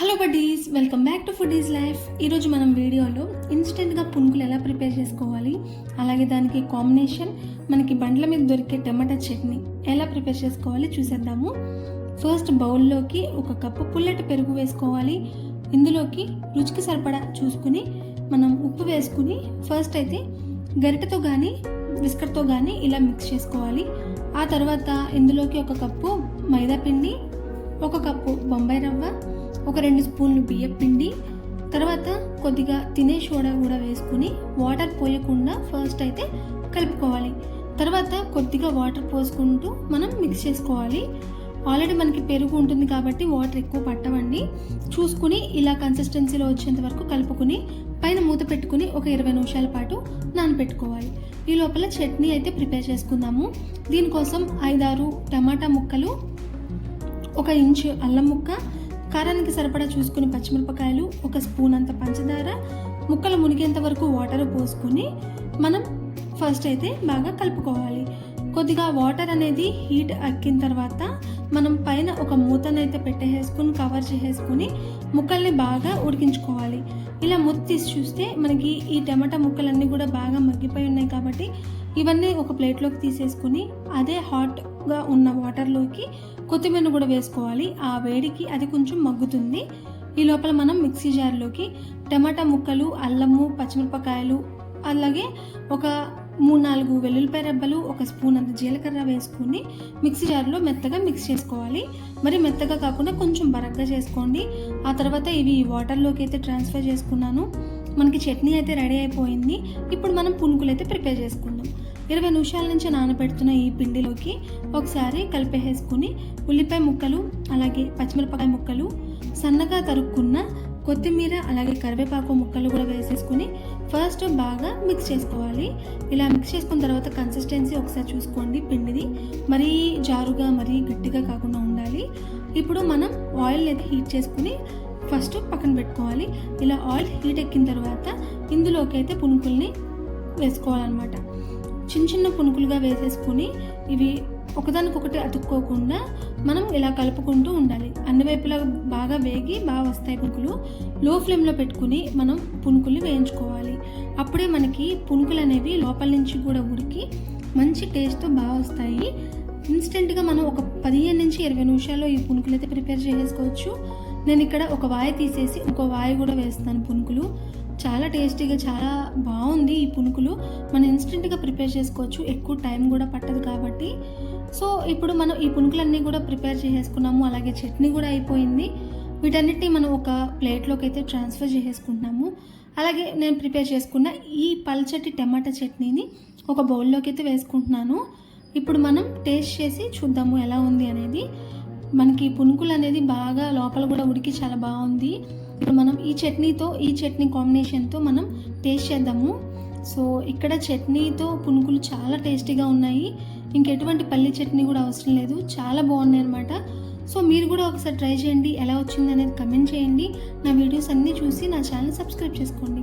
Hello buddies, welcome back to food is life. ఈరోజు మనం వీడియోలో ఇన్స్టెంట్గా పునుకులు ఎలా ప్రిపేర్ చేసుకోవాలి, అలాగే దానికి కాంబినేషన్ మనకి బండ్ల మీద దొరికే టమాటా చట్నీ ఎలా ప్రిపేర్ చేసుకోవాలి చూసేద్దాము. ఫస్ట్ బౌల్లోకి ఒక కప్పు పుల్లటి పెరుగు వేసుకోవాలి. ఇందులోకి రుచికి సరిపడా చూసుకుని మనం ఉప్పు వేసుకుని ఫస్ట్ అయితే గరిటెతో కానీ విస్కర్తో కానీ ఇలా మిక్స్ చేసుకోవాలి. ఆ తర్వాత ఇందులోకి ఒక కప్పు మైదా పిండి, ఒక కప్పు బొంబాయి రవ్వ, ఒక 2 స్పూన్లు బియ్యం పిండి, తర్వాత కొద్దిగా తినే సోడా కూడా వేసుకుని వాటర్ పోయకుండా ఫస్ట్ అయితే కలుపుకోవాలి. తర్వాత కొద్దిగా వాటర్ పోసుకుంటూ మనం మిక్స్ చేసుకోవాలి. ఆల్రెడీ మనకి పెరుగు ఉంటుంది కాబట్టి వాటర్ ఎక్కువ పట్టవండి. చూసుకుని ఇలా కన్సిస్టెన్సీలో వచ్చేంత వరకు కలుపుకుని పైన మూత పెట్టుకుని ఒక 20 నిమిషాల పాటు నానబెట్టుకోవాలి. ఈ లోపల చట్నీ అయితే ప్రిపేర్ చేసుకుందాము. దీనికోసం 5-6 టమాటా ముక్కలు, 1 ఇంచు అల్లం ముక్క, కారానికి సరిపడా చూసుకుని పచ్చిమిరపకాయలు, 1 స్పూన్ అంత పంచదార, ముక్కలు మునిగేంత వరకు వాటర్ పోసుకుని మనం ఫస్ట్ అయితే బాగా కలుపుకోవాలి. కొద్దిగా వాటర్ అనేది హీట్ ఎక్కిన తర్వాత మనం పైన ఒక మూతనైతే పెట్టేసుకుని కవర్ చేసేసుకుని ముక్కల్ని బాగా ఉడికించుకోవాలి. ఇలా మూత తీసి చూస్తే మనకి ఈ టమాటా ముక్కలన్నీ కూడా బాగా మగ్గిపోయి ఉన్నాయి కాబట్టి ఇవన్నీ ఒక ప్లేట్లోకి తీసేసుకుని అదే హాట్గా ఉన్న వాటర్లోకి కొత్తిమీర కూడా వేసుకోవాలి. ఆ వేడికి అది కొంచెం మగ్గుతుంది. ఈ లోపల మనం మిక్సీ జార్లోకి టమాటా ముక్కలు, అల్లము, పచ్చిమిరపకాయలు, అలాగే ఒక 3-4 వెల్లుల్లిపాయ రెబ్బలు, 1 స్పూన్ అంత జీలకర్ర వేసుకుని మిక్సీ జార్లో మెత్తగా మిక్స్ చేసుకోవాలి. మరి మెత్తగా కాకుండా కొంచెం బరగ్గా చేసుకోండి. ఆ తర్వాత ఇవి వాటర్లోకి అయితే ట్రాన్స్ఫర్ చేసుకున్నాను. మనకి చట్నీ అయితే రెడీ అయిపోయింది. ఇప్పుడు మనం పునుకులు అయితే ప్రిపేర్ చేసుకుందాం. 20 నిమిషాల నుంచి నానబెడుతున్న ఈ పిండిలోకి ఒకసారి కలిపేసుకుని ఉల్లిపాయ ముక్కలు, అలాగే పచ్చిమిరపకాయ ముక్కలు, సన్నగా తరుక్కున్న కొత్తిమీర, అలాగే కరివేపాకు ముక్కలు కూడా వేసేసుకుని ఫస్ట్ బాగా మిక్స్ చేసుకోవాలి. ఇలా మిక్స్ చేసుకున్న తర్వాత కన్సిస్టెన్సీ ఒకసారి చూసుకోండి. పిండిది మరీ జారుగా మరీ గట్టిగా కాకుండా ఉండాలి. ఇప్పుడు మనం ఆయిల్ అయితే హీట్ చేసుకుని ఫస్ట్ పక్కన పెట్టుకోవాలి. ఇలా ఆయిల్ హీట్ ఎక్కిన తర్వాత ఇందులోకి అయితే పునుకుల్ని వేసుకోవాలన్నమాట. చిన్న చిన్న పునుకులుగా వేసేసుకుని ఇవి ఒకదానికొకటి అతుక్కోకుండా మనం ఇలా కలుపుకుంటూ ఉండాలి. అన్ని వైపులా బాగా వేగి బాగా వస్తాయి పునుకులు. లో ఫ్లేమ్లో పెట్టుకుని మనం పునుకుల్ని వేయించుకోవాలి. అప్పుడే మనకి పునుకులు అనేవి లోపల నుంచి కూడా ఉడికి మంచి టేస్ట్తో బాగా వస్తాయి. ఇన్స్టెంట్గా మనం ఒక 15 నుంచి 20 నిమిషాల్లో ఈ పునుకులు అయితే ప్రిపేర్ చేసుకోవచ్చు. నేను ఇక్కడ ఒక వాయి తీసేసి ఇంకో వాయి కూడా వేస్తాను పునుకులు. చాలా టేస్టీగా చాలా బాగుంది ఈ పునుకులు. మనం ఇన్స్టెంట్గా ప్రిపేర్ చేసుకోవచ్చు, ఎక్కువ టైం కూడా పట్టదు కాబట్టి. సో ఇప్పుడు మనం ఈ పునుకులన్నీ కూడా ప్రిపేర్ చేసేసుకున్నాము. అలాగే చట్నీ కూడా అయిపోయింది. వీటన్నిటిని మనం ఒక ప్లేట్లోకి అయితే ట్రాన్స్ఫర్ చేసేసుకుంటున్నాము. అలాగే నేను ప్రిపేర్ చేసుకున్న ఈ పల్చటి టమాటా చట్నీని ఒక బౌల్లోకి అయితే వేసుకుంటున్నాను. ఇప్పుడు మనం టేస్ట్ చేసి చూద్దాము ఎలా ఉంది అనేది. మనకి పునుకులు అనేది బాగా లోపల కూడా ఉడికి చాలా బాగుంది. ఇప్పుడు మనం ఈ చట్నీ కాంబినేషన్తో మనం టేస్ట్ చేద్దాము. సో ఇక్కడ చట్నీతో పునుకులు చాలా టేస్టీగా ఉన్నాయి. ఇంకెటువంటి పల్లి చట్నీ కూడా అవసరం లేదు, చాలా బాగున్నాయి అనమాట. సో మీరు కూడా ఒకసారి ట్రై చేయండి. ఎలా వచ్చింది అనేది కమెంట్ చేయండి. నా వీడియోస్ అన్నీ చూసి నా ఛానల్ సబ్స్క్రైబ్ చేసుకోండి.